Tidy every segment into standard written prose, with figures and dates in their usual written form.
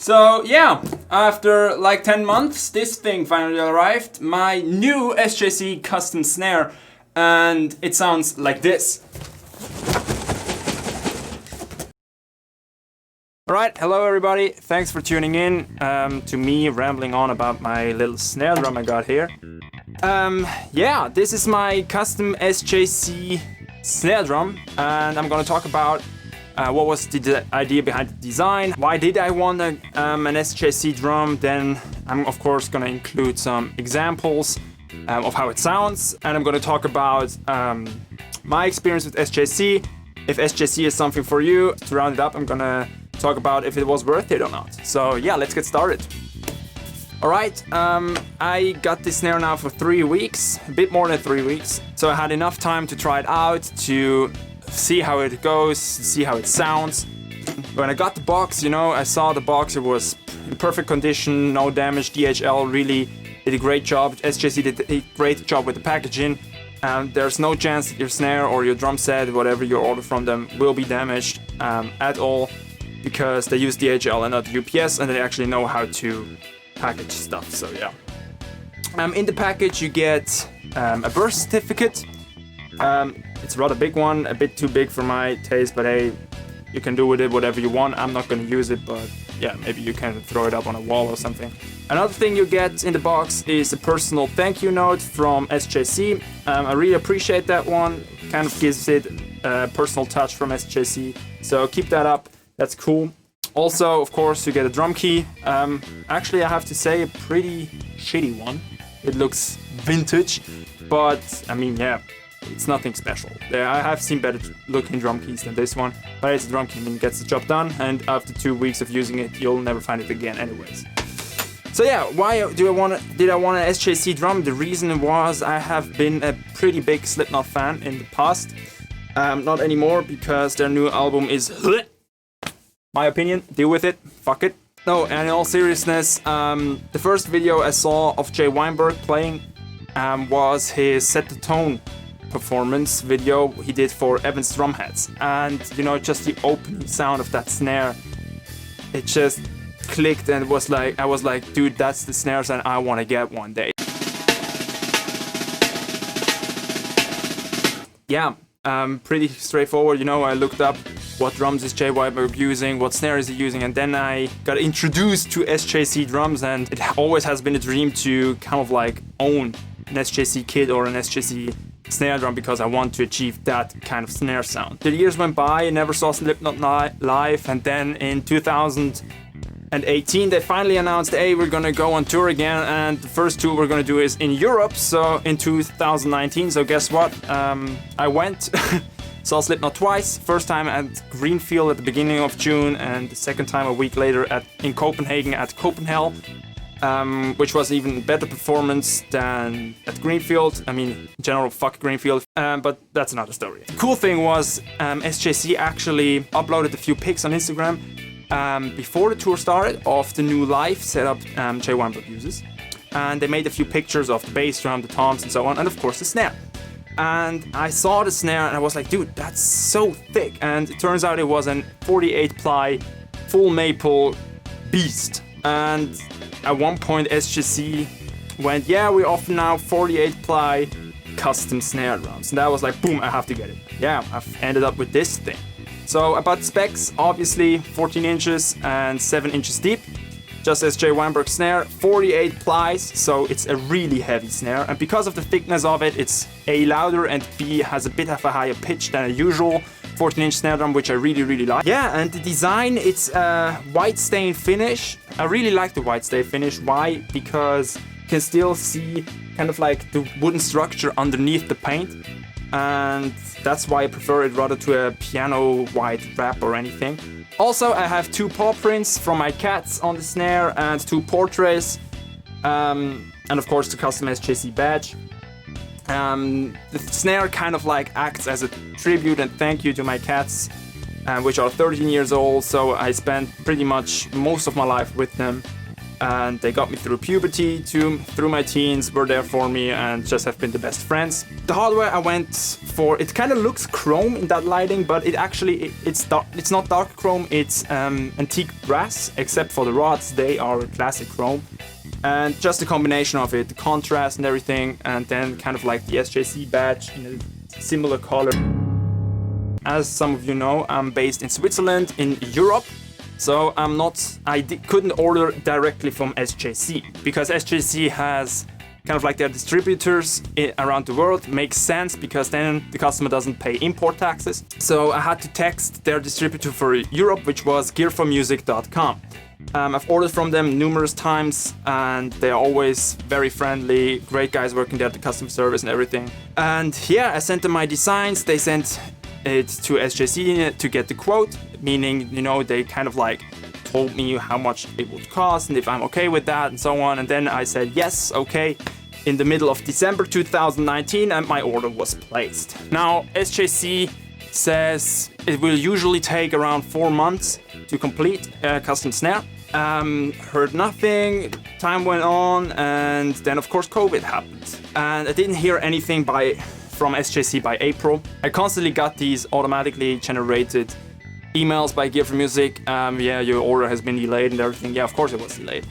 So yeah, after like 10 months, this thing finally arrived. My new SJC Custom Snare, and it sounds like this. Alright, hello everybody, thanks for tuning in to me rambling on about my little snare drum I got here. Yeah, this is my custom SJC snare drum, and I'm gonna talk about what was the idea behind the design, why did I want an SJC drum. Then I'm of course gonna include some examples of how it sounds, and I'm gonna talk about my experience with SJC, if SJC is something for you. To round it up, I'm gonna talk about if it was worth it or not. So yeah, let's get started. Alright, I got this snare now for 3 weeks, a bit more than 3 weeks. So I had enough time to try it out, to see how it goes, see how it sounds. When I got the box, you know, I saw the box, it was in perfect condition, no damage. DHL really did a great job. SJC did a great job with the packaging. There's no chance that your snare or your drum set, whatever you order from them, will be damaged at all, because they use DHL and not UPS, and they actually know how to package stuff. So yeah. In the package you get a birth certificate. It's a rather big one, a bit too big for my taste, but hey, you can do with it whatever you want. I'm not going to use it, but yeah, maybe you can throw it up on a wall or something. Another thing you get in the box is a personal thank you note from SJC. I really appreciate that one. Kind of gives it a personal touch from SJC, so keep that up. That's cool. Also, of course, you get a drum key. Actually, I have to say, a pretty shitty one. It looks vintage, but I mean, yeah, it's nothing special. I have seen better looking drum keys than this one, but it's a drum key and it gets the job done, and after 2 weeks of using it, you'll never find it again anyways. So yeah, why did I want an SJC drum? The reason was I have been a pretty big Slipknot fan in the past. Not anymore, because their new album is my opinion, deal with it, fuck it. No, and in all seriousness, the first video I saw of Jay Weinberg playing was his Set the Tone performance video he did for Evan's Drumheads. And you know, just the opening sound of that snare, it just clicked, and it was like, I was like, dude, that's the snare sound I want to get one day. Yeah, pretty straightforward, you know. I looked up what drums is Jay Weinberg using, what snare is he using, and then I got introduced to SJC drums, and it always has been a dream to kind of like own an SJC kit or an SJC snare drum, because I want to achieve that kind of snare sound. The years went by, I never saw Slipknot live, and then in 2018 they finally announced, hey, we're gonna go on tour again, and the first tour we're gonna do is in Europe, so in 2019. So guess what? I went. Saw Slipknot twice. First time at Greenfield at the beginning of June, and the second time a week later in Copenhagen at Copenhagen, which was even better performance than at Greenfield. I mean, in general, fuck Greenfield, but that's another story. The cool thing was SJC actually uploaded a few pics on Instagram before the tour started of the new live setup Jay Weinberg uses, and they made a few pictures of the bass drum, the toms, and so on, and of course the snare. And I saw the snare and I was like, dude, that's so thick. And it turns out it was an 48 ply full maple beast. And at one point SJC went, yeah, we offer now 48 ply custom snare drums. And I was like, boom, I have to get it. Yeah, I've ended up with this thing. So about specs, obviously 14 inches and 7 inches deep. Just as Jay Weinberg snare, 48 plies, so it's a really heavy snare. And because of the thickness of it, it's A, louder, and B, has a bit of a higher pitch than a usual 14-inch snare drum, which I really like. Yeah, and the design, it's a white stain finish. I really like the white stain finish. Why? Because you can still see kind of like the wooden structure underneath the paint. And that's why I prefer it rather to a piano white wrap or anything. Also, I have 2 paw prints from my cats on the snare and 2 portraits, and of course the custom SJC badge. The snare kind of like acts as a tribute and thank you to my cats, which are 13 years old, so I spent pretty much most of my life with them. and they got me through puberty, through my teens, were there for me, and just have been the best friends. The hardware I went for, it kind of looks chrome in that lighting, but it's not dark chrome, it's antique brass, except for the rods, they are classic chrome. And just a combination of it, the contrast and everything, and then kind of like the SJC badge in a similar color. As some of you know, I'm based in Switzerland, in Europe. So couldn't order directly from SJC, because SJC has kind of like their distributors around the world. Makes sense, because then the customer doesn't pay import taxes. So I had to text their distributor for Europe, which was gearformusic.com. I've ordered from them numerous times, and they're always very friendly, great guys working there at the customer service and everything. And yeah, I sent them my designs, they sent it to SJC to get the quote, meaning, you know, they kind of like told me how much it would cost and if I'm okay with that and so on. And then I said yes, okay, in the middle of December 2019, and my order was placed. Now, SJC says it will usually take around 4 months to complete a custom snare. Heard nothing, time went on, and then of course COVID happened. And I didn't hear anything from SJC by April. I constantly got these automatically generated emails by Gear for Music. Yeah, your order has been delayed and everything. Yeah, of course it was delayed.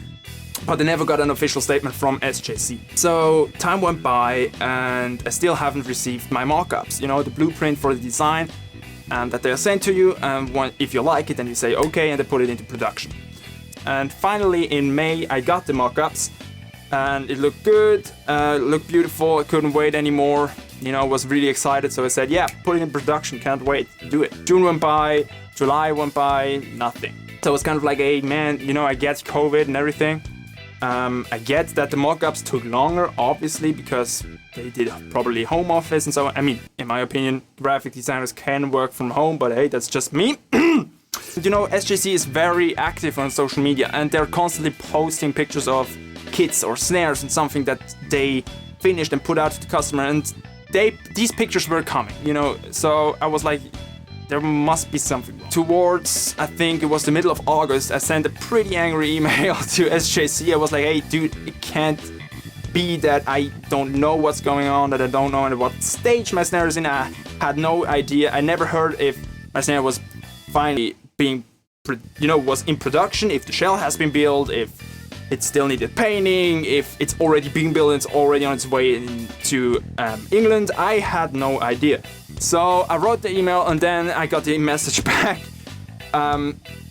But I never got an official statement from SJC. So time went by and I still haven't received my mock-ups. You know, the blueprint for the design that they are sent to you. And if you like it, then you say okay, and they put it into production. And finally in May, I got the mock-ups. And it looked good, looked beautiful, I couldn't wait anymore. You know, was really excited, so I said, yeah, put it in production, can't wait, do it. June went by, July went by, nothing. So it was kind of like, hey man, you know, I get COVID and everything. I get that the mock-ups took longer, obviously, because they did probably home office and so on. I mean, in my opinion, graphic designers can work from home, but hey, that's just me. You know, SJC is very active on social media, and they're constantly posting pictures of kits or snares and something that they finished and put out to the customer, and these pictures were coming, you know, so I was like, there must be something wrong. Towards, I think it was the middle of August, I sent a pretty angry email to SJC. I was like, hey dude, it can't be that I don't know what's going on, that I don't know at what stage my snare is in. I had no idea. I never heard if my snare was finally being, you know, was in production, if the shell has been built, if it still needed painting, if it's already being built and it's already on its way into England. I had no idea. So I wrote the email and then I got the message back.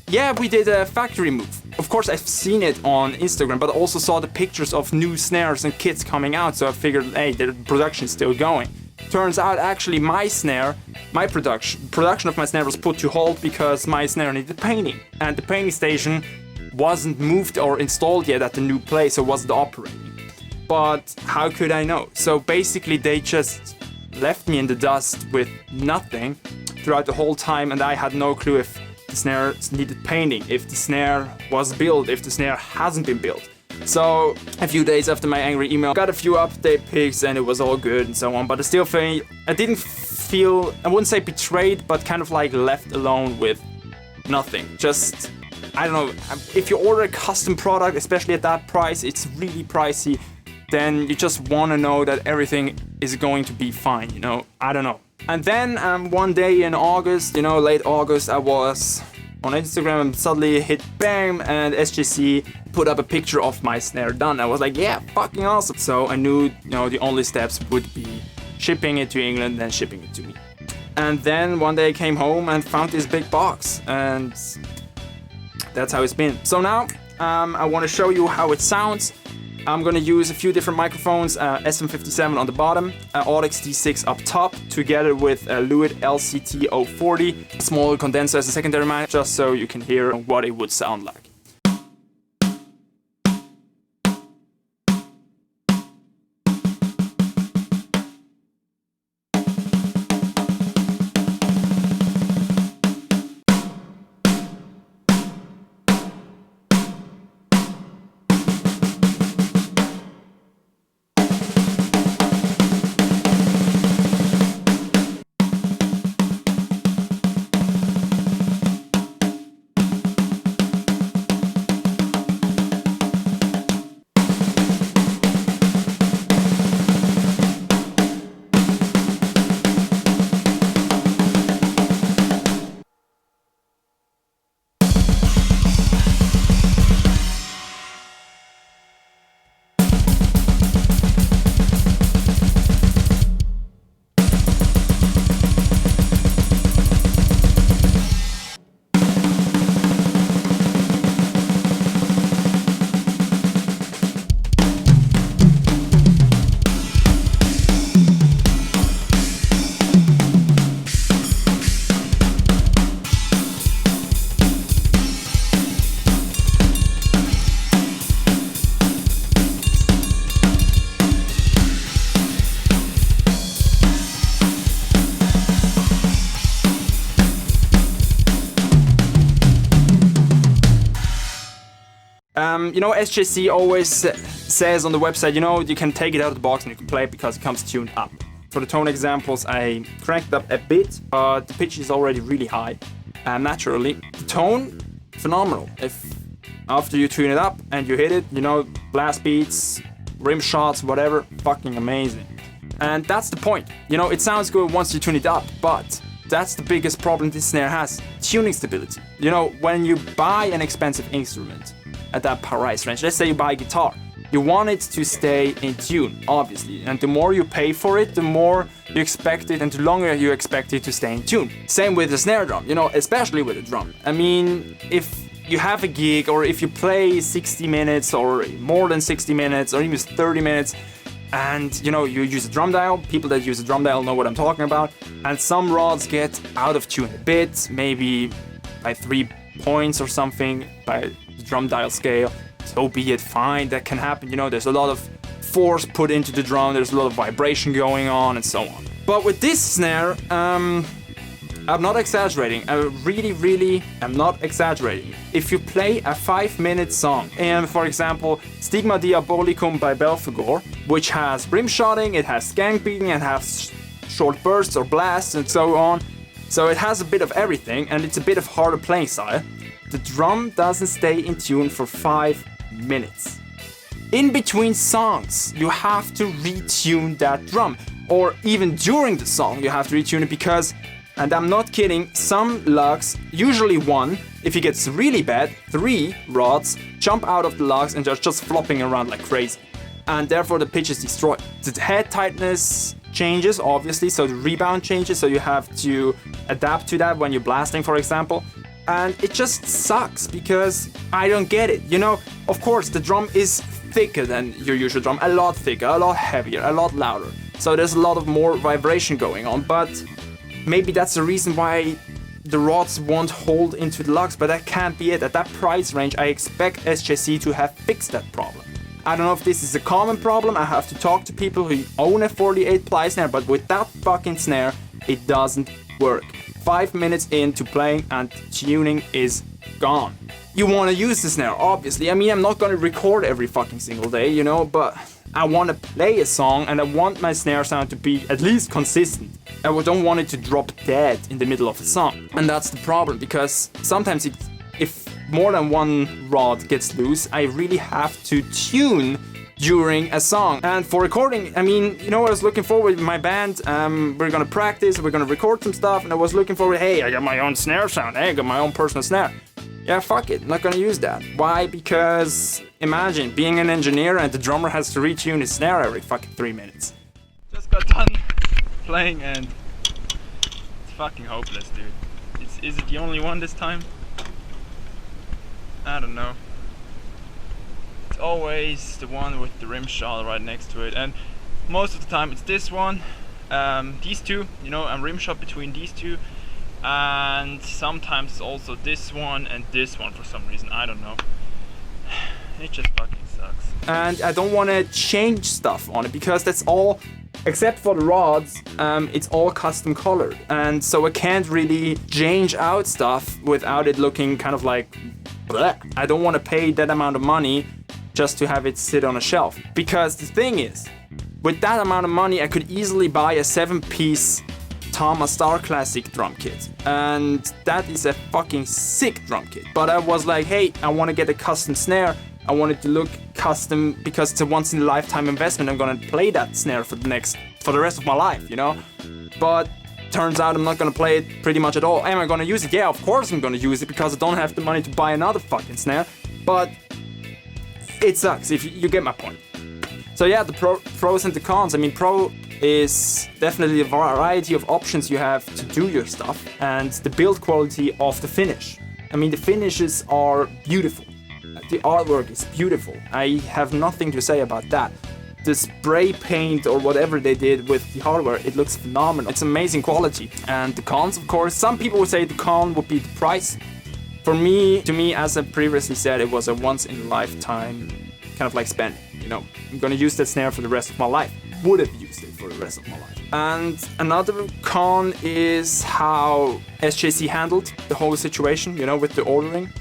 Yeah, we did a factory move. Of course, I've seen it on Instagram, but I also saw the pictures of new snares and kits coming out. So I figured, hey, the production is still going. Turns out actually my snare, my production of my snare was put to halt because my snare needed painting. And the painting station wasn't moved or installed yet at the new place, so it wasn't operating. But how could I know? So basically they just left me in the dust with nothing throughout the whole time, and I had no clue if the snare needed painting, if the snare was built, if the snare hasn't been built. So a few days after my angry email, got a few update pics and it was all good and so on, but I still feel, I wouldn't say betrayed, but kind of like left alone with nothing. Just, I don't know, if you order a custom product, especially at that price, it's really pricey, then you just want to know that everything is going to be fine, you know, I don't know. And then one day in August, you know, late August, I was on Instagram and suddenly hit bam, and SJC put up a picture of my snare done. I was like, yeah, fucking awesome. So I knew, you know, the only steps would be shipping it to England, then shipping it to me. And then one day I came home and found this big box, and that's how it's been. So now I want to show you how it sounds. I'm gonna use a few different microphones, SM57 on the bottom, Audix D6 up top, together with a Lewitt LCT040, small condenser as a secondary mic, just so you can hear what it would sound like. You know, SJC always says on the website, you know, you can take it out of the box and you can play it because it comes tuned up. For the tone examples, I cranked up a bit, but the pitch is already really high. And naturally, the tone, phenomenal. If after you tune it up and you hit it, you know, blast beats, rim shots, whatever, fucking amazing. And that's the point. You know, it sounds good once you tune it up, but that's the biggest problem this snare has, tuning stability. You know, when you buy an expensive instrument at that price range, let's say you buy a guitar, you want it to stay in tune, obviously. And the more you pay for it, the more you expect it and the longer you expect it to stay in tune. Same with the snare drum, you know, especially with the drum. I mean, if you have a gig or if you play 60 minutes or more than 60 minutes or even 30 minutes, and you know, you use a drum dial, people that use a drum dial know what I'm talking about, and some rods get out of tune a bit, maybe by 3 points or something by the drum dial scale, so be it, fine, that can happen, you know, there's a lot of force put into the drum, there's a lot of vibration going on and so on. But with this snare, I'm not exaggerating, I really am not exaggerating. If you play a 5-minute song, and for example, Stigma Diabolicum by Belphegor, which has rim shotting, it has skank beating, and has short bursts or blasts and so on, so it has a bit of everything, and it's a bit of harder playing style. The drum doesn't stay in tune for 5 minutes. In between songs, you have to retune that drum, or even during the song, you have to retune it because, and I'm not kidding, some lugs, usually one, if it gets really bad, 3 rods jump out of the lugs and they're just flopping around like crazy. And therefore the pitch is destroyed. The head tightness changes, obviously, so the rebound changes, so you have to adapt to that when you're blasting, for example. And it just sucks because I don't get it. You know, of course, the drum is thicker than your usual drum, a lot thicker, a lot heavier, a lot louder. So there's a lot of more vibration going on, but maybe that's the reason why the rods won't hold into the lugs, but that can't be it. At that price range, I expect SJC to have fixed that problem. I don't know if this is a common problem, I have to talk to people who own a 48 ply snare, but with that fucking snare, it doesn't work. 5 minutes into playing and tuning is gone. You want to use the snare, obviously. I mean, I'm not going to record every fucking single day, you know, but I want to play a song and I want my snare sound to be at least consistent. I don't want it to drop dead in the middle of a song. And that's the problem, because sometimes if more than one rod gets loose, I really have to tune during a song. And for recording, I mean, you know, I was looking forward with my band, we're gonna practice, we're gonna record some stuff, and I was looking forward, hey, I got my own snare sound, hey, I got my own personal snare. Yeah, fuck it, I'm not gonna use that. Why? Because imagine being an engineer and the drummer has to retune his snare every fucking 3 minutes. Just got done playing and it's fucking hopeless, dude. Is it the only one this time? I don't know. It's always the one with the rim shot right next to it, and most of the time it's this one, these two, you know, I'm rim shot between these two, and sometimes it's also this one and this one for some reason, I don't know. It just fucking sucks. And I don't want to change stuff on it because that's all, except for the rods, it's all custom colored, and so I can't really change out stuff without it looking kind of like bleh. I don't want to pay that amount of money just to have it sit on a shelf, because the thing is, with that amount of money I could easily buy a 7-piece Tama Star Classic drum kit, and that is a fucking sick drum kit. But I was like, hey, I want to get a custom snare, I want it to look custom because it's a once in a lifetime investment. I'm gonna play that snare for the rest of my life, you know. But turns out I'm not gonna play it pretty much at all. Am I gonna use it? Yeah, of course I'm gonna use it because I don't have the money to buy another fucking snare. But it sucks, if you get my point. So yeah, the pros and the cons. I mean, pro is definitely a variety of options you have to do your stuff, and the build quality of the finish. I mean, the finishes are beautiful. The artwork is beautiful. I have nothing to say about that. The spray paint or whatever they did with the hardware, it looks phenomenal. It's amazing quality. And the cons, of course, some people would say the con would be the price. To me, as I previously said, it was a once in a lifetime kind of like spending. You know, I'm gonna use that snare for the rest of my life. Would have used it for the rest of my life. And another con is how SJC handled the whole situation, you know, with the ordering.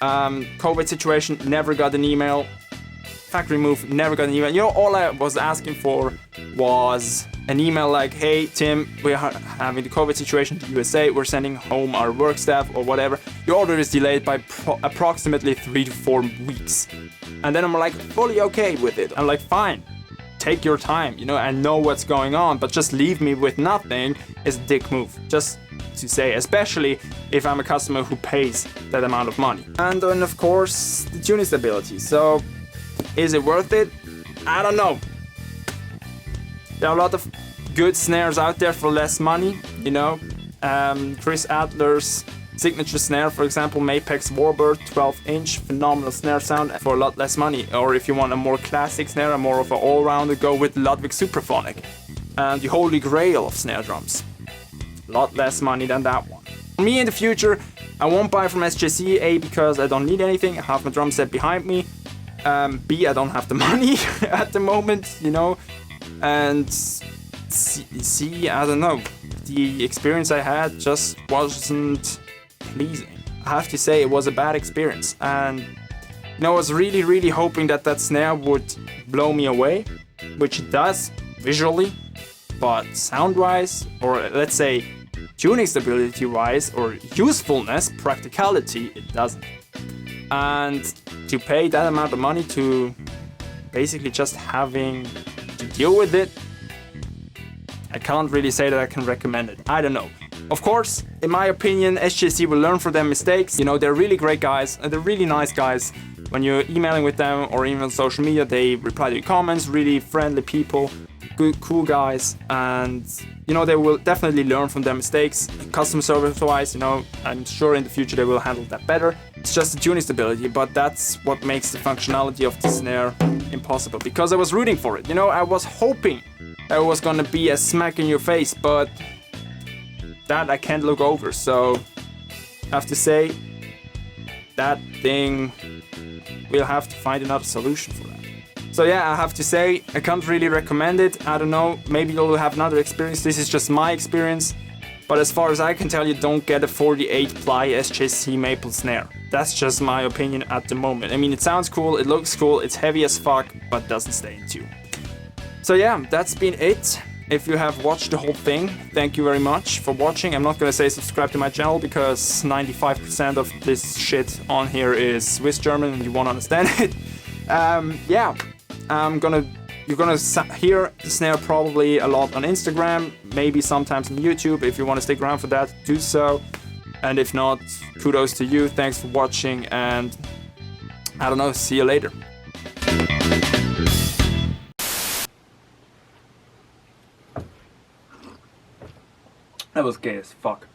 COVID situation, never got an email. Factory move, never got an email. You know, all I was asking for was an email like, hey Tim, we're having the COVID situation in the USA, we're sending home our work staff or whatever. Your order is delayed by approximately 3 to 4 weeks. And then I'm like fully okay with it. I'm like, fine, take your time, you know, I know what's going on, but just leave me with nothing is a dick move. Just to say, especially if I'm a customer who pays that amount of money. And then of course, the tuning stability. So, is it worth it? I don't know. There are a lot of good snares out there for less money, you know. Chris Adler's signature snare, for example, Mapex Warbird 12-inch, phenomenal snare sound for a lot less money. Or if you want a more classic snare, a more of an all-rounder, go with Ludwig Supraphonic. And the holy grail of snare drums. A lot less money than that one. Me in the future, I won't buy from SJC, A, because I don't need anything, I have my drum set behind me. B, I don't have the money at the moment, you know. And C, I don't know. The experience I had just wasn't pleasing. I have to say it was a bad experience. And you know, I was really, really hoping that that snare would blow me away, which it does visually, but sound-wise, or let's say tuning stability-wise, or usefulness, practicality, it doesn't. And to pay that amount of money to basically just having to deal with it, I can't really say that I can recommend it. I don't know. Of course, in my opinion, SJC will learn from their mistakes. You know, they're really great guys, and they're really nice guys. When you're emailing with them or even on social media, they reply to your comments, really friendly people, good, cool guys, and you know, they will definitely learn from their mistakes. Customer service wise, you know, I'm sure in the future they will handle that better. It's just the tuning stability, but that's what makes the functionality of the snare impossible, because I was rooting for it. You know, I was hoping that it was gonna be a smack in your face, but that I can't look over, so I have to say that thing, we'll have to find another solution for that. So yeah, I have to say, I can't really recommend it. I don't know, maybe you'll have another experience. This is just my experience. But as far as I can tell you, don't get a 48 ply SJC maple snare. That's just my opinion at the moment. I mean, it sounds cool, it looks cool, it's heavy as fuck, but doesn't stay in tune. So yeah, that's been it. If you have watched the whole thing, thank you very much for watching. I'm not gonna say subscribe to my channel because 95% of this shit on here is Swiss German and you won't understand it. Yeah, you're gonna hear the snare probably a lot on Instagram, maybe sometimes on YouTube. If you want to stick around for that, do so. And if not, kudos to you. Thanks for watching, and I don't know, see you later. That was gay as fuck.